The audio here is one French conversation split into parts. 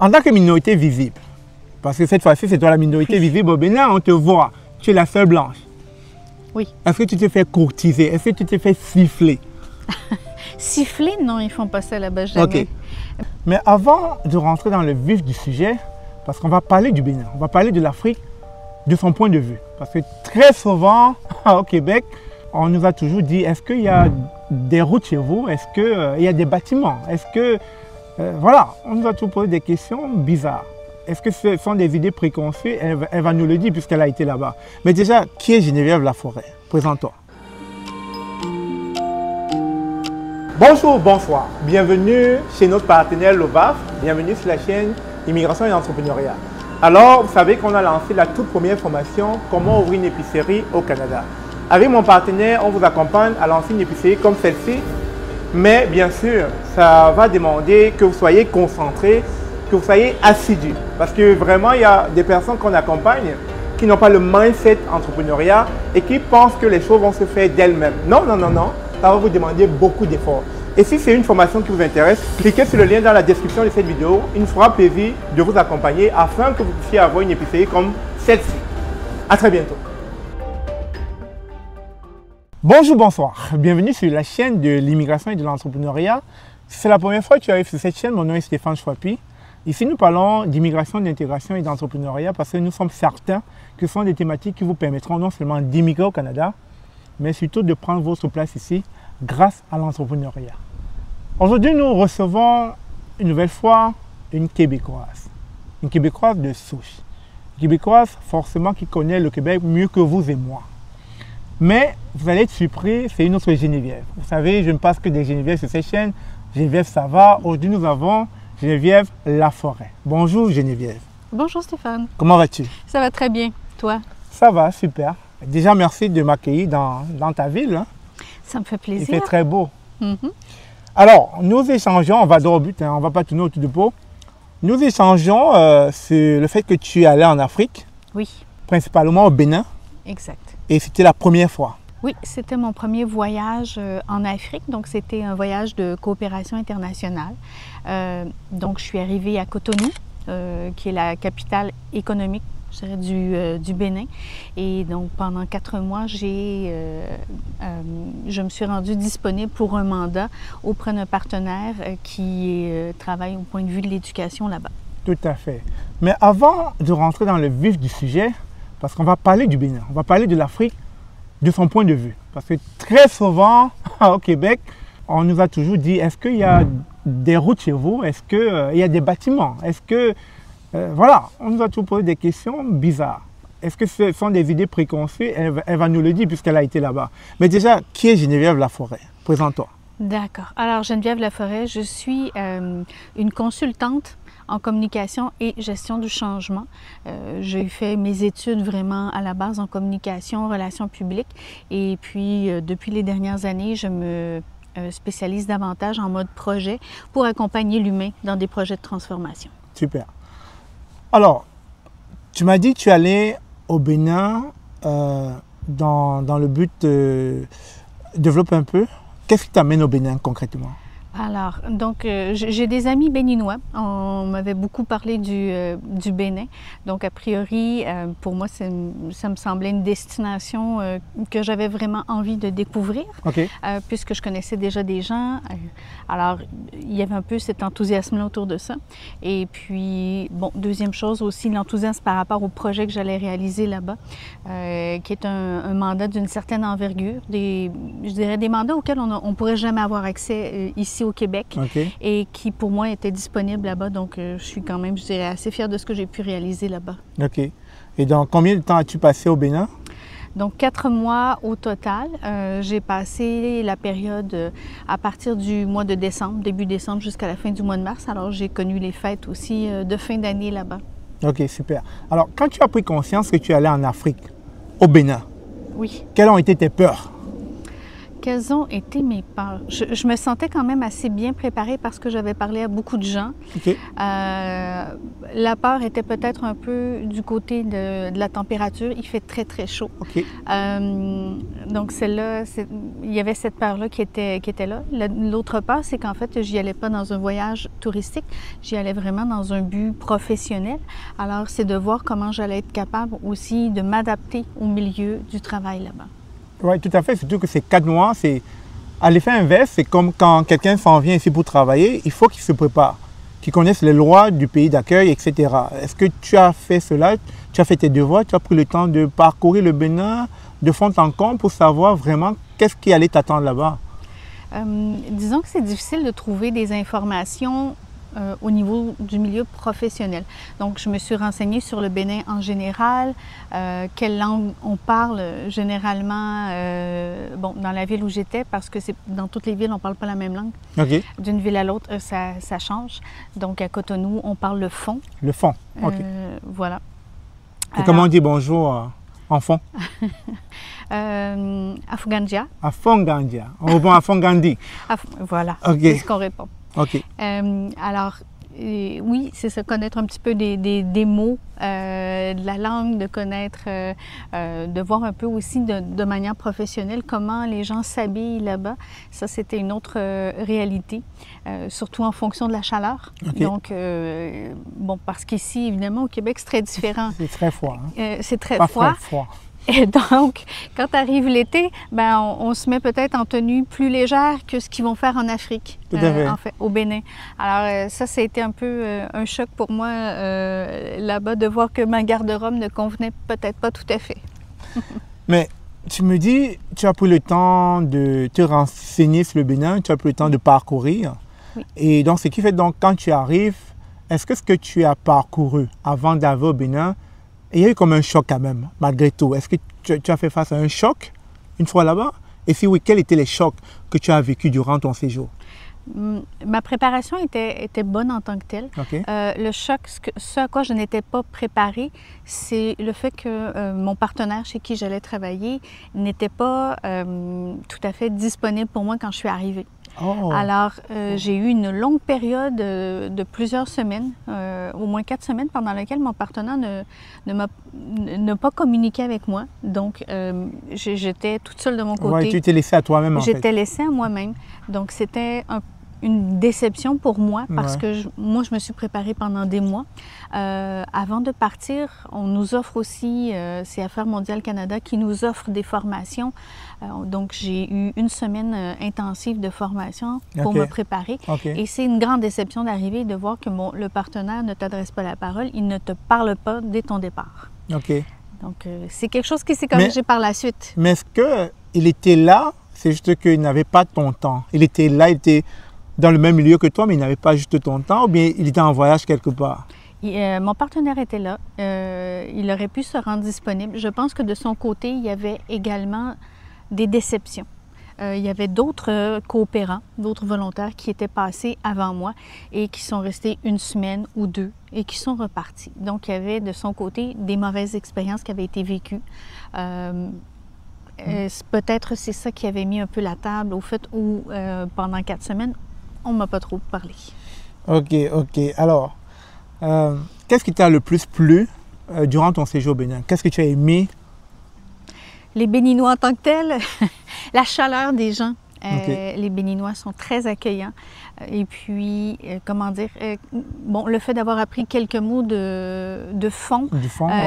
En tant que minorité visible, parce que cette fois-ci, c'est toi la minorité visible au Bénin, on te voit, tu es la seule blanche. Oui. Est-ce que tu te fais courtiser? Est-ce que tu te fais siffler? Siffler, non, ils font pas ça là-bas, jamais. Ok. Mais avant de rentrer dans le vif du sujet, parce qu'on va parler du Bénin, on va parler de l'Afrique de son point de vue. Parce que très souvent, au Québec, on nous a toujours dit, est-ce qu'il y a des routes chez vous? Est-ce qu'il y a des bâtiments? Est-ce que... voilà, on nous a toujours posé des questions bizarres. Est-ce que ce sont des idées préconçues? Elle va nous le dire puisqu'elle a été là-bas. Mais déjà, qui est Geneviève Laforêt? Présente-toi. Bonjour, bonsoir. Bienvenue chez notre partenaire Lovaf. Bienvenue sur la chaîne Immigration et Entrepreneuriat. Alors, vous savez qu'on a lancé la toute première formation « Comment ouvrir une épicerie au Canada ». Avec mon partenaire, on vous accompagne à lancer une épicerie comme celle-ci. Mais bien sûr, ça va demander que vous soyez concentré, que vous soyez assidu. Parce que vraiment, il y a des personnes qu'on accompagne qui n'ont pas le mindset entrepreneuriat et qui pensent que les choses vont se faire d'elles-mêmes. Non, non, non, non. Ça va vous demander beaucoup d'efforts. Et si c'est une formation qui vous intéresse, cliquez sur le lien dans la description de cette vidéo. Il nous fera plaisir de vous accompagner afin que vous puissiez avoir une épicerie comme celle-ci. À très bientôt. Bonjour, bonsoir. Bienvenue sur la chaîne de l'immigration et de l'entrepreneuriat. Si c'est la première fois que tu arrives sur cette chaîne, mon nom est Stéphane Chouapi. Ici, nous parlons d'immigration, d'intégration et d'entrepreneuriat parce que nous sommes certains que ce sont des thématiques qui vous permettront non seulement d'immigrer au Canada, mais surtout de prendre votre place ici grâce à l'entrepreneuriat. Aujourd'hui, nous recevons une nouvelle fois une Québécoise de souche. Une Québécoise forcément qui connaît le Québec mieux que vous et moi. Mais vous allez être surpris, c'est une autre Geneviève. Vous savez, je ne passe que des Genevièves sur cette chaîne. Geneviève, ça va. Aujourd'hui, nous avons Geneviève Laforêt. Bonjour Geneviève. Bonjour Stéphane. Comment vas-tu? Ça va très bien. Toi? Ça va, super. Déjà, merci de m'accueillir dans ta ville. Hein. Ça me fait plaisir. Il fait très beau. Alors, nous échangeons, on va droit au but, hein, on ne va pas tourner autour du pot. Nous échangeons sur le fait que tu es allé en Afrique. Oui. Principalement au Bénin. Exact. Et c'était la première fois. Oui, c'était mon premier voyage en Afrique, donc c'était un voyage de coopération internationale. Donc je suis arrivée à Cotonou, qui est la capitale économique, je dirais, du Bénin. Et donc pendant 4 mois, je me suis rendue disponible pour un mandat auprès d'un partenaire qui travaille au point de vue de l'éducation là-bas. Tout à fait. Mais avant de rentrer dans le vif du sujet, parce qu'on va parler du Bénin, on va parler de l'Afrique de son point de vue. Parce que très souvent, au Québec, on nous a toujours dit, est-ce qu'il y a des routes chez vous? Est-ce qu'il y a des bâtiments? Est-ce que... voilà, on nous a toujours posé des questions bizarres. Est-ce que ce sont des idées préconçues? Elle va nous le dire puisqu'elle a été là-bas. Mais déjà, qui est Geneviève Laforêt? Présente-toi. D'accord. Alors, Geneviève Laforêt, je suis une consultante en communication et gestion du changement. J'ai fait mes études vraiment à la base en communication, relations publiques. Et puis, depuis les dernières années, je me spécialise davantage en mode projet pour accompagner l'humain dans des projets de transformation. Super. Alors, tu m'as dit que tu allais au Bénin dans le but de développer un peu. Qu'est-ce qui t'amène au Bénin concrètement? Alors, donc, j'ai des amis béninois. On m'avait beaucoup parlé du Bénin. Donc, a priori, pour moi, ça me semblait une destination que j'avais vraiment envie de découvrir, puisque je connaissais déjà des gens. Alors, il y avait un peu cet enthousiasme-là autour de ça. Et puis, bon, deuxième chose aussi, l'enthousiasme par rapport au projet que j'allais réaliser là-bas, qui est un mandat d'une certaine envergure, je dirais des mandats auxquels on ne pourrait jamais avoir accès ici au Québec et qui pour moi était disponible là-bas. Donc je suis quand même, je dirais, assez fière de ce que j'ai pu réaliser là-bas. OK. Et donc combien de temps as-tu passé au Bénin? Donc 4 mois au total. J'ai passé la période à partir du mois de décembre, début décembre jusqu'à la fin du mois de mars. Alors j'ai connu les fêtes aussi de fin d'année là-bas. OK, super. Alors quand tu as pris conscience que tu allais en Afrique, au Bénin, quelles ont été tes peurs? Quelles ont été mes peurs? Je me sentais quand même assez bien préparée parce que j'avais parlé à beaucoup de gens. OK. La peur était peut-être un peu du côté de la température. Il fait très, très chaud. OK. Donc, celle-là, il y avait cette peur-là qui était là. L'autre peur, c'est qu'en fait, j'y allais pas dans un voyage touristique. J'y allais vraiment dans un but professionnel. Alors, c'est de voir comment j'allais être capable aussi de m'adapter au milieu du travail là-bas. Oui, tout à fait. Surtout que ces 4 mois, c'est à l'effet inverse, c'est comme quand quelqu'un s'en vient ici pour travailler, il faut qu'il se prépare, qu'il connaisse les lois du pays d'accueil, etc. Est-ce que tu as fait cela? Tu as fait tes devoirs? Tu as pris le temps de parcourir le Bénin de fond en comble pour savoir vraiment qu'est-ce qui allait t'attendre là-bas? Disons que c'est difficile de trouver des informations au niveau du milieu professionnel. Donc, je me suis renseignée sur le Bénin en général, quelle langue on parle généralement bon, dans la ville où j'étais, parce que dans toutes les villes, on ne parle pas la même langue. OK. D'une ville à l'autre, ça change. Donc, à Cotonou, on parle le fon. Le fond. OK. Voilà. Et comment on dit bonjour en fond? Afgandia. Afongandia. On répond Afongandi. Voilà, OK. c'est ce qu'on répond. OK. Alors, oui, c'est ça, connaître un petit peu des mots, de la langue, de connaître, de voir un peu aussi de manière professionnelle comment les gens s'habillent là-bas. Ça, c'était une autre réalité, surtout en fonction de la chaleur. Okay. Donc, bon, parce qu'ici, évidemment, au Québec, c'est très différent. C'est très froid. Hein? C'est très Parfois froid. Et donc, quand arrive l'été, ben, on se met peut-être en tenue plus légère que ce qu'ils vont faire en Afrique, en fait, au Bénin. Alors, ça a été un peu un choc pour moi là-bas de voir que ma garde-robe ne convenait peut-être pas tout à fait. Mais tu me dis, tu as pris le temps de te renseigner sur le Bénin, tu as pris le temps de parcourir. Oui. Et donc, ce qui fait donc, quand tu arrives, est-ce que ce que tu as parcouru avant d'arriver au Bénin, il y a eu comme un choc quand même, malgré tout. Est-ce que tu as fait face à un choc une fois là-bas? Et si oui, quels étaient les chocs que tu as vécus durant ton séjour? Ma préparation était bonne en tant que telle. Okay. Le choc, ce à quoi je n'étais pas préparée, c'est le fait que mon partenaire chez qui j'allais travailler n'était pas tout à fait disponible pour moi quand je suis arrivée. Oh. Alors, j'ai eu une longue période de plusieurs semaines, au moins 4 semaines, pendant laquelle mon partenaire n'a pas communiqué avec moi. Donc, j'étais toute seule de mon côté. Ouais, tu t'es laissée à toi-même, en fait. J'étais laissée à moi-même. Donc, c'était une déception pour moi parce que moi, je me suis préparée pendant des mois. Avant de partir, on nous offre aussi, c'est Affaires mondiales Canada qui nous offre des formations. Donc, j'ai eu une semaine intensive de formation pour me préparer. Et c'est une grande déception d'arriver et de voir que le partenaire ne t'adresse pas la parole, il ne te parle pas dès ton départ. OK. Donc, c'est quelque chose qui s'est corrigé par la suite. Mais est-ce qu'il était là, c'est juste qu'il n'avait pas ton temps? Il était là, il était dans le même milieu que toi, mais il n'avait pas juste ton temps, ou bien il était en voyage quelque part? Mon partenaire était là. Il aurait pu se rendre disponible. Je pense que de son côté, il y avait également des déceptions. Il y avait d'autres coopérants, d'autres volontaires qui étaient passés avant moi et qui sont restés une semaine ou 2 et qui sont repartis. Donc, il y avait de son côté des mauvaises expériences qui avaient été vécues. Peut-être c'est ça qui avait mis un peu la table au fait où, pendant 4 semaines, on ne m'a pas trop parlé. OK. Alors, qu'est-ce qui t'a le plus plu durant ton séjour au Bénin? Qu'est-ce que tu as aimé? Les Béninois en tant que tels, la chaleur des gens. Les Béninois sont très accueillants. Et puis, comment dire, bon, le fait d'avoir appris quelques mots de fond,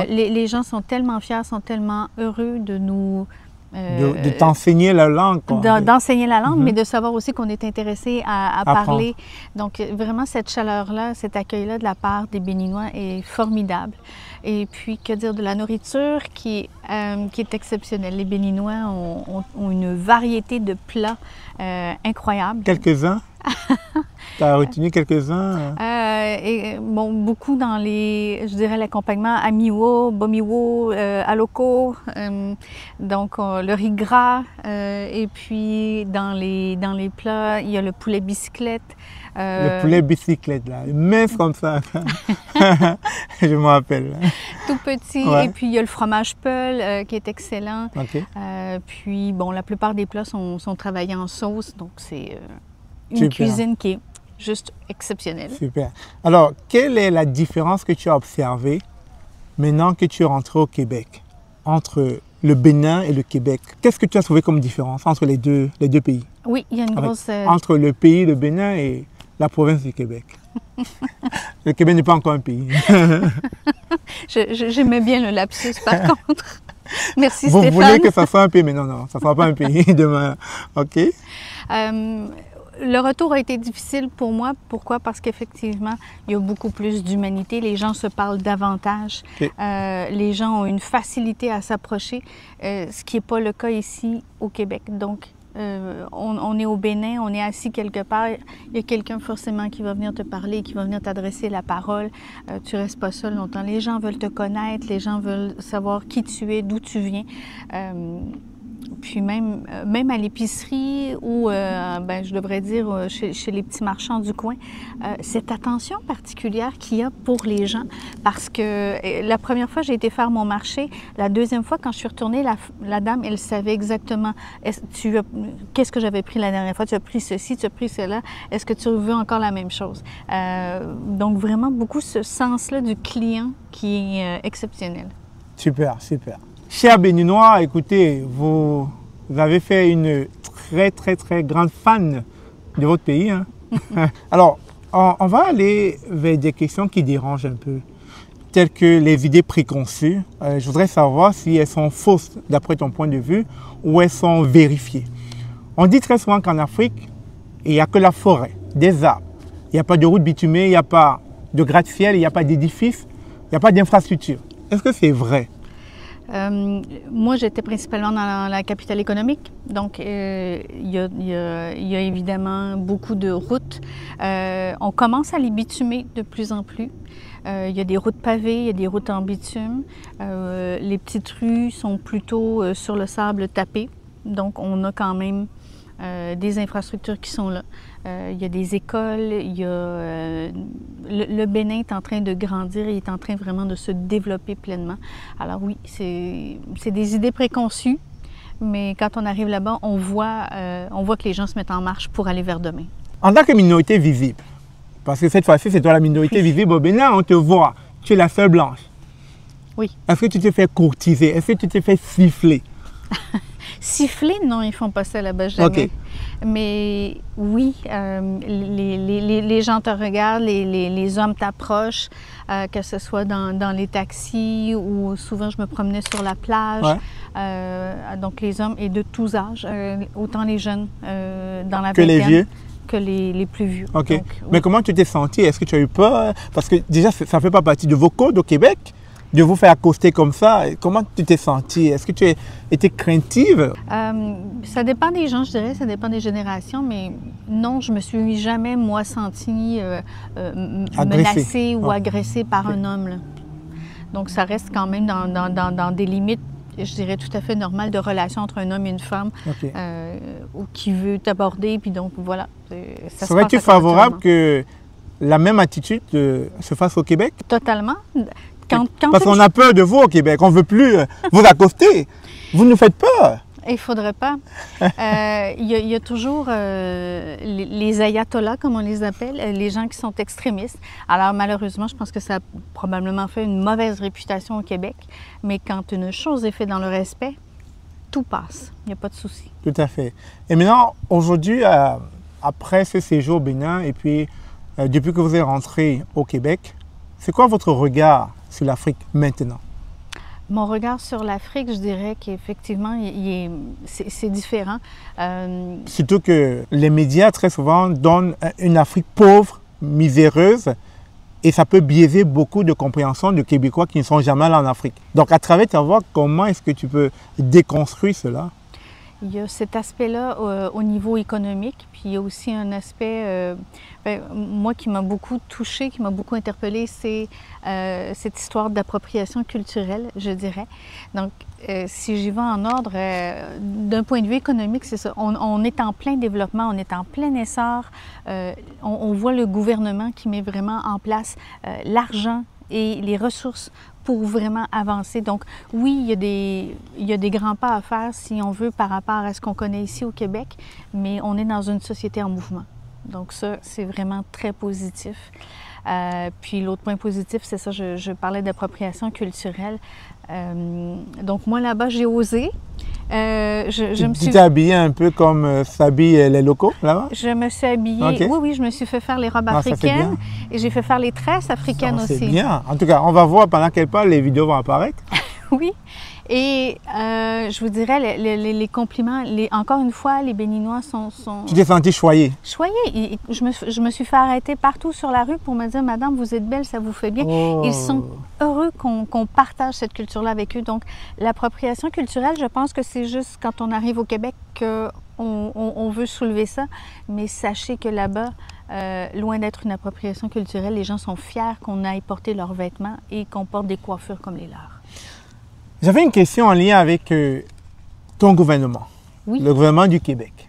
les gens sont tellement fiers, sont tellement heureux de nous... de t'enseigner la langue. D'enseigner la langue, mais de savoir aussi qu'on est intéressé à parler. Donc, vraiment, cette chaleur-là, cet accueil-là de la part des Béninois est formidable. Et puis, que dire de la nourriture qui est exceptionnelle. Les Béninois ont une variété de plats incroyables. Quelques-uns? Tu as retenu quelques-uns? Bon, beaucoup dans je dirais, l'accompagnement amiwo, bomiwo, aloko, donc le riz gras, et puis dans les plats, il y a le poulet bicyclette, Le poulet bicyclette, là, mince comme ça. Je me rappelle. Tout petit. Ouais. Et puis, il y a le fromage Peul qui est excellent. OK. Puis, bon, la plupart des plats sont travaillés en sauce. Donc, c'est une Super. cuisine qui est juste exceptionnelle. Super. Alors, quelle est la différence que tu as observée maintenant que tu es rentré au Québec entre le Bénin et le Québec? Qu'est-ce que tu as trouvé comme différence entre les deux pays? Oui, il y a une Avec- grosse... Entre le pays, le Bénin et la province du Québec. Le Québec n'est pas encore un pays. J'aimais bien le lapsus, par contre. Merci, Vous Stéphane. voulez que ça soit un pays, mais non, non, ça ne sera pas un pays demain. OK? Le retour a été difficile pour moi. Pourquoi? Parce qu'effectivement, il y a beaucoup plus d'humanité. Les gens se parlent davantage. Ok. Les gens ont une facilité à s'approcher, ce qui n'est pas le cas ici au Québec. Donc, on est au Bénin, on est assis quelque part. Il y a quelqu'un forcément qui va venir te parler, qui va venir t'adresser la parole. Tu ne restes pas seul longtemps. Les gens veulent te connaître, les gens veulent savoir qui tu es, d'où tu viens. Puis même à l'épicerie ou, je devrais dire, chez les petits marchands du coin, cette attention particulière qu'il y a pour les gens. Parce que la première fois, j'ai été faire mon marché. La deuxième fois, quand je suis retournée, la dame, elle savait exactement qu'est-ce que j'avais pris la dernière fois. Tu as pris ceci, tu as pris cela. Est-ce que tu veux encore la même chose? Donc, vraiment, beaucoup ce sens-là du client qui est exceptionnel. Super, super. Chers Béninois, écoutez, vous avez fait une très grande fan de votre pays. Hein? Alors, on va aller vers des questions qui dérangent un peu, telles que les idées préconçues. Je voudrais savoir si elles sont fausses d'après ton point de vue ou elles sont vérifiées. On dit très souvent qu'en Afrique, il n'y a que la forêt, des arbres. Il n'y a pas de route bitumée, il n'y a pas de gratte-ciel, il n'y a pas d'édifice, il n'y a pas d'infrastructure. Est-ce que c'est vrai? Moi, j'étais principalement dans la capitale économique, donc il y a évidemment beaucoup de routes. On commence à les bitumer de plus en plus. Il y a des routes pavées, il y a des routes en bitume. Les petites rues sont plutôt sur le sable tapé, donc on a quand même des infrastructures qui sont là. Il y a des écoles, il y a, le Bénin est en train de grandir et est en train vraiment de se développer pleinement. Alors oui, c'est des idées préconçues, mais quand on arrive là-bas, on voit que les gens se mettent en marche pour aller vers demain. En tant que minorité visible, parce que cette fois-ci, c'est toi la minorité visible au Bénin, on te voit, tu es la seule blanche. Oui. Est-ce que tu t'es fait courtiser? Est-ce que tu t'es fait siffler? Siffler, non, ils font pas ça là-bas, jamais. OK. Mais oui, les gens te regardent, les hommes t'approchent, que ce soit dans les taxis ou souvent je me promenais sur la plage. Ouais. Donc les hommes et de tous âges, autant les jeunes dans la Que les vingtaine vieux? que les plus vieux. OK. Donc, Mais oui. comment tu t'es sentie? Est-ce que tu as eu peur? Parce que déjà, ça ne fait pas partie de vos codes au Québec, de vous faire accoster comme ça. Comment tu t'es sentie? Est-ce que tu as été craintive? Ça dépend des gens, je dirais, ça dépend des générations, mais non, je me suis jamais, moi, sentie menacée ou Ouais. agressée par un homme, là. Donc, ça reste quand même dans des limites, je dirais, tout à fait normales de relation entre un homme et une femme, OK. ou qui veut t'aborder, puis donc, voilà. Ça se Serais-tu passe favorable naturellement. que la même attitude se fasse au Québec? Totalement. Quand Parce qu'on a peur de vous au Québec. On ne veut plus vous accoster. Vous nous faites peur. Il ne faudrait pas. Il y a toujours les ayatollahs, comme on les appelle, les gens qui sont extrémistes. Alors malheureusement, je pense que ça a probablement fait une mauvaise réputation au Québec. Mais quand une chose est faite dans le respect, tout passe. Il n'y a pas de souci. Tout à fait. Et maintenant, aujourd'hui, après ce séjour au Bénin, et puis depuis que vous êtes rentré au Québec, c'est quoi votre regard sur l'Afrique maintenant? Mon regard sur l'Afrique, je dirais qu'effectivement, c'est différent. Surtout que les médias, très souvent, donnent une Afrique pauvre, miséreuse, et ça peut biaiser beaucoup de compréhension de Québécois qui ne sont jamais allés en Afrique. Donc, à travers ta voix, comment est-ce que tu peux déconstruire cela? Il y a cet aspect-là au niveau économique, puis il y a aussi un aspect, moi, qui m'a beaucoup touchée, qui m'a beaucoup interpellée, c'est cette histoire d'appropriation culturelle, je dirais. Donc, si j'y vais en ordre, d'un point de vue économique, c'est ça. On est en plein développement, on est en plein essor. On voit le gouvernement qui met vraiment en place l'argent et les ressources pour vraiment avancer. Donc, oui, il y a des grands pas à faire, si on veut, par rapport à ce qu'on connaît ici au Québec, mais on est dans une société en mouvement. Donc ça, c'est vraiment très positif. Puis l'autre point positif, c'est ça, je parlais d'appropriation culturelle. Donc moi, là-bas, j'ai osé. Tu t'es habillée un peu comme s'habillent les locaux, là-bas? Je me suis habillée, okay. Oui, je me suis fait faire les robes africaines et j'ai fait faire les tresses africaines aussi. C'est bien. En tout cas, on va voir pendant qu'elle parle, les vidéos vont apparaître. Oui. Et je vous dirais, les compliments, encore une fois, les Béninois sont... Tu t'es sentie choyée? Choyée. Je me suis fait arrêter partout sur la rue pour me dire, Madame, vous êtes belle, ça vous fait bien. Oh. Ils sont heureux qu'on partage cette culture-là avec eux. Donc, l'appropriation culturelle, je pense que c'est juste quand on arrive au Québec qu'on veut soulever ça. Mais sachez que là-bas, loin d'être une appropriation culturelle, les gens sont fiers qu'on aille porter leurs vêtements et qu'on porte des coiffures comme les leurs. J'avais une question en lien avec ton gouvernement, oui. Le gouvernement du Québec,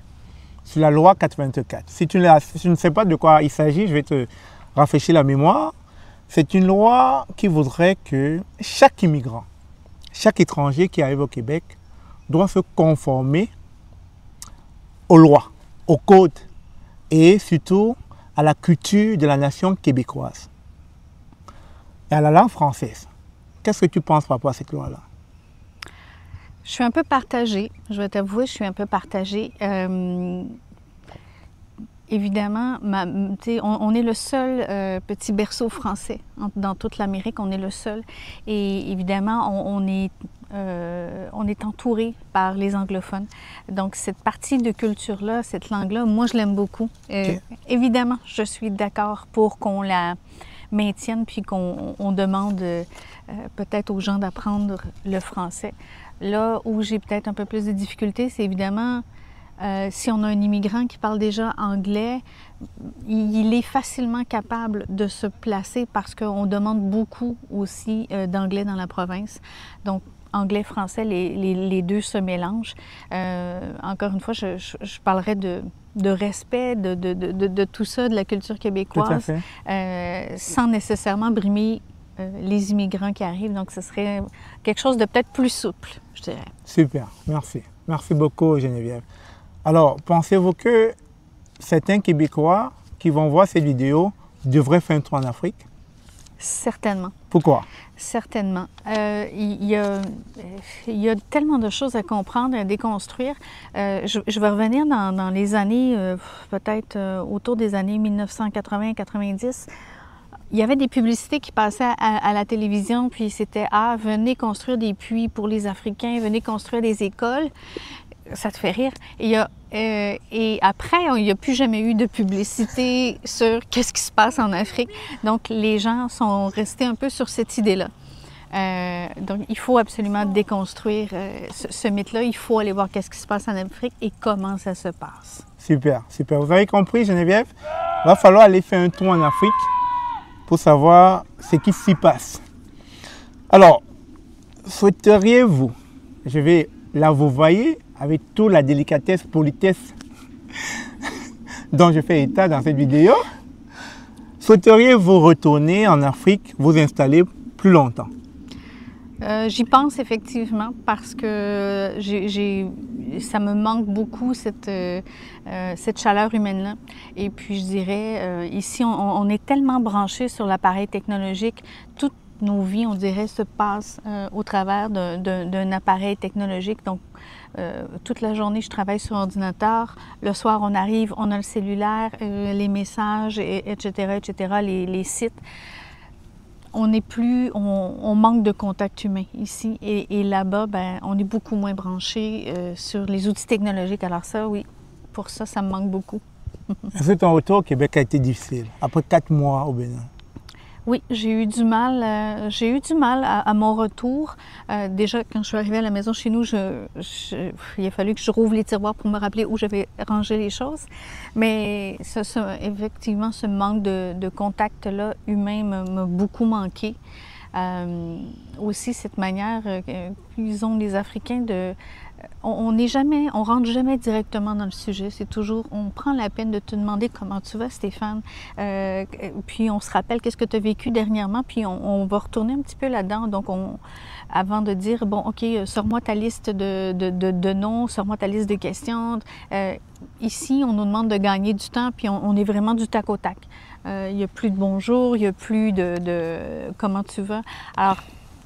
sur la loi 424. Si tu ne sais pas de quoi il s'agit, je vais te rafraîchir la mémoire. C'est une loi qui voudrait que chaque immigrant, chaque étranger qui arrive au Québec doit se conformer aux lois, aux codes et surtout à la culture de la nation québécoise et à la langue française. Qu'est-ce que tu penses par rapport à cette loi-là? Je suis un peu partagée. Je vais t'avouer, je suis un peu partagée. Évidemment, on est le seul petit berceau français dans toute l'Amérique. On est le seul. Et évidemment, on est entouré par les anglophones. Donc, cette partie de culture-là, cette langue-là, moi, je l'aime beaucoup. Okay. Évidemment, je suis d'accord pour qu'on la maintienne puis qu'on demande peut-être aux gens d'apprendre le français. Là où j'ai peut-être un peu plus de difficultés, c'est évidemment si on a un immigrant qui parle déjà anglais, il est facilement capable de se placer parce qu'on demande beaucoup aussi d'anglais dans la province. Donc, anglais-français, les deux se mélangent. Encore une fois, je parlerai de respect, de tout ça, de la culture québécoise, sans nécessairement brimer les immigrants qui arrivent. Donc, ce serait quelque chose de peut-être plus souple, je dirais. Super, merci. Merci beaucoup, Geneviève. Alors, pensez-vous que certains Québécois qui vont voir cette vidéo devraient faire un tour en Afrique? Certainement. Pourquoi? Certainement. Il y a tellement de choses à comprendre, à déconstruire. Je vais revenir dans les années, peut-être autour des années 1980-90. Il y avait des publicités qui passaient à la télévision, puis c'était « Ah, venez construire des puits pour les Africains, venez construire des écoles ». Ça te fait rire. Et après, il n'y a plus jamais eu de publicité sur qu'est-ce qui se passe en Afrique. Donc, les gens sont restés un peu sur cette idée-là. Donc, il faut absolument déconstruire ce mythe-là. Il faut aller voir qu'est-ce qui se passe en Afrique et comment ça se passe. Super, super. Vous avez compris, Geneviève? Il va falloir aller faire un tour en Afrique pour savoir ce qui s'y passe. Alors, souhaiteriez-vous, là vous voyez, avec toute la délicatesse, politesse dont je fais état dans cette vidéo, souhaiteriez-vous retourner en Afrique, vous installer plus longtemps? J'y pense effectivement parce que ça me manque beaucoup cette chaleur humaine-là. Et puis je dirais, ici on est tellement branché sur l'appareil technologique, toutes nos vies, on dirait, se passent au travers d'un appareil technologique. Donc toute la journée, je travaille sur ordinateur. Le soir, on arrive, on a le cellulaire, les messages, etc., les sites. On manque de contact humain ici. Et là-bas, ben, on est beaucoup moins branché sur les outils technologiques. Alors ça, oui, pour ça, ça me manque beaucoup. Est-ce que ton retour au Québec a été difficile, après 4 mois au Bénin? Oui, j'ai eu du mal à mon retour. Déjà, quand je suis arrivée à la maison chez nous, il a fallu que je rouvre les tiroirs pour me rappeler où j'avais rangé les choses. Mais effectivement, ce manque de contact-là humain m'a beaucoup manqué. Aussi, cette manière qu'ils ont les Africains de... on rentre jamais directement dans le sujet. C'est toujours, on prend la peine de te demander comment tu vas, Stéphane. Puis on se rappelle qu'est-ce que tu as vécu dernièrement, puis on va retourner un petit peu là-dedans. Donc, avant de dire, bon, OK, sors-moi ta liste de noms, sors-moi ta liste de questions. Ici, on nous demande de gagner du temps, puis on est vraiment du tac au tac. Il n'y a plus de bonjour, il n'y a plus de comment tu vas. Alors,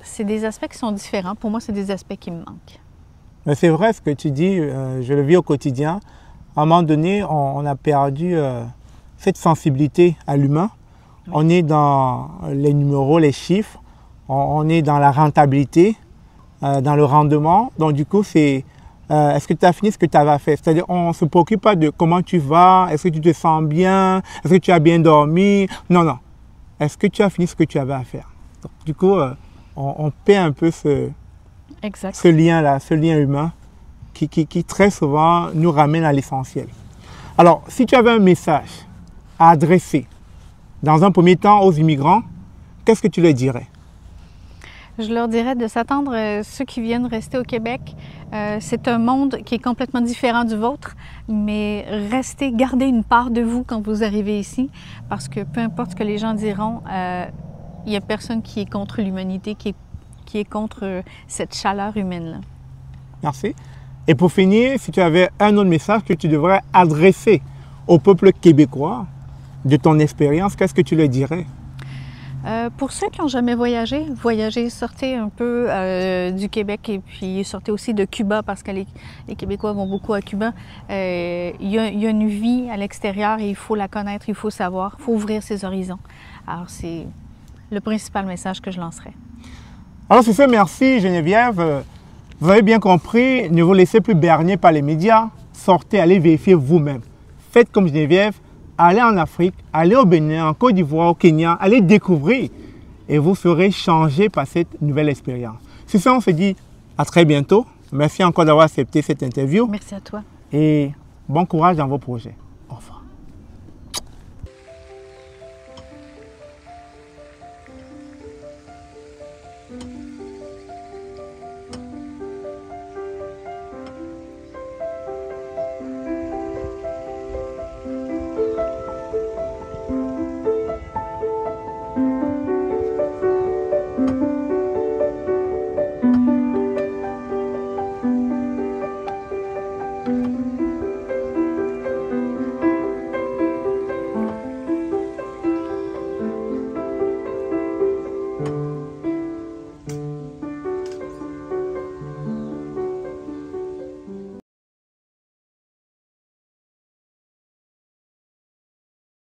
c'est des aspects qui sont différents. Pour moi, c'est des aspects qui me manquent. Mais c'est vrai ce que tu dis, je le vis au quotidien. À un moment donné, on a perdu cette sensibilité à l'humain. Oui. On est dans les numéros, les chiffres, on est dans la rentabilité, dans le rendement. Donc du coup, c'est est-ce que tu as fini ce que tu avais à faire? C'est-à-dire, on ne se préoccupe pas de comment tu vas, est-ce que tu te sens bien, est-ce que tu as bien dormi? Non, non. Est-ce que tu as fini ce que tu avais à faire? Donc, du coup, on perd un peu ce lien-là, ce lien humain qui très souvent nous ramène à l'essentiel. Alors, si tu avais un message à adresser dans un premier temps aux immigrants, qu'est-ce que tu leur dirais? Je leur dirais de s'attendre, ceux qui viennent rester au Québec, c'est un monde qui est complètement différent du vôtre, mais restez, gardez une part de vous quand vous arrivez ici, parce que peu importe ce que les gens diront, il n'y a personne qui est contre l'humanité, qui est contre cette chaleur humaine-là. Merci. Et pour finir, si tu avais un autre message que tu devrais adresser au peuple québécois de ton expérience, qu'est-ce que tu leur dirais? Pour ceux qui n'ont jamais voyagé, sortez un peu du Québec et puis sortez aussi de Cuba parce que les Québécois vont beaucoup à Cuba. Il y a une vie à l'extérieur et il faut la connaître, il faut savoir, il faut ouvrir ses horizons. Alors c'est le principal message que je lancerai. Alors c'est ça, merci Geneviève. Vous avez bien compris, ne vous laissez plus berner par les médias, sortez, allez vérifier vous-même. Faites comme Geneviève. Allez en Afrique, allez au Bénin, en Côte d'Ivoire, au Kenya, allez découvrir et vous serez changé par cette nouvelle expérience. Sur ce, on se dit à très bientôt. Merci encore d'avoir accepté cette interview. Merci à toi. Et bon courage dans vos projets. Au revoir.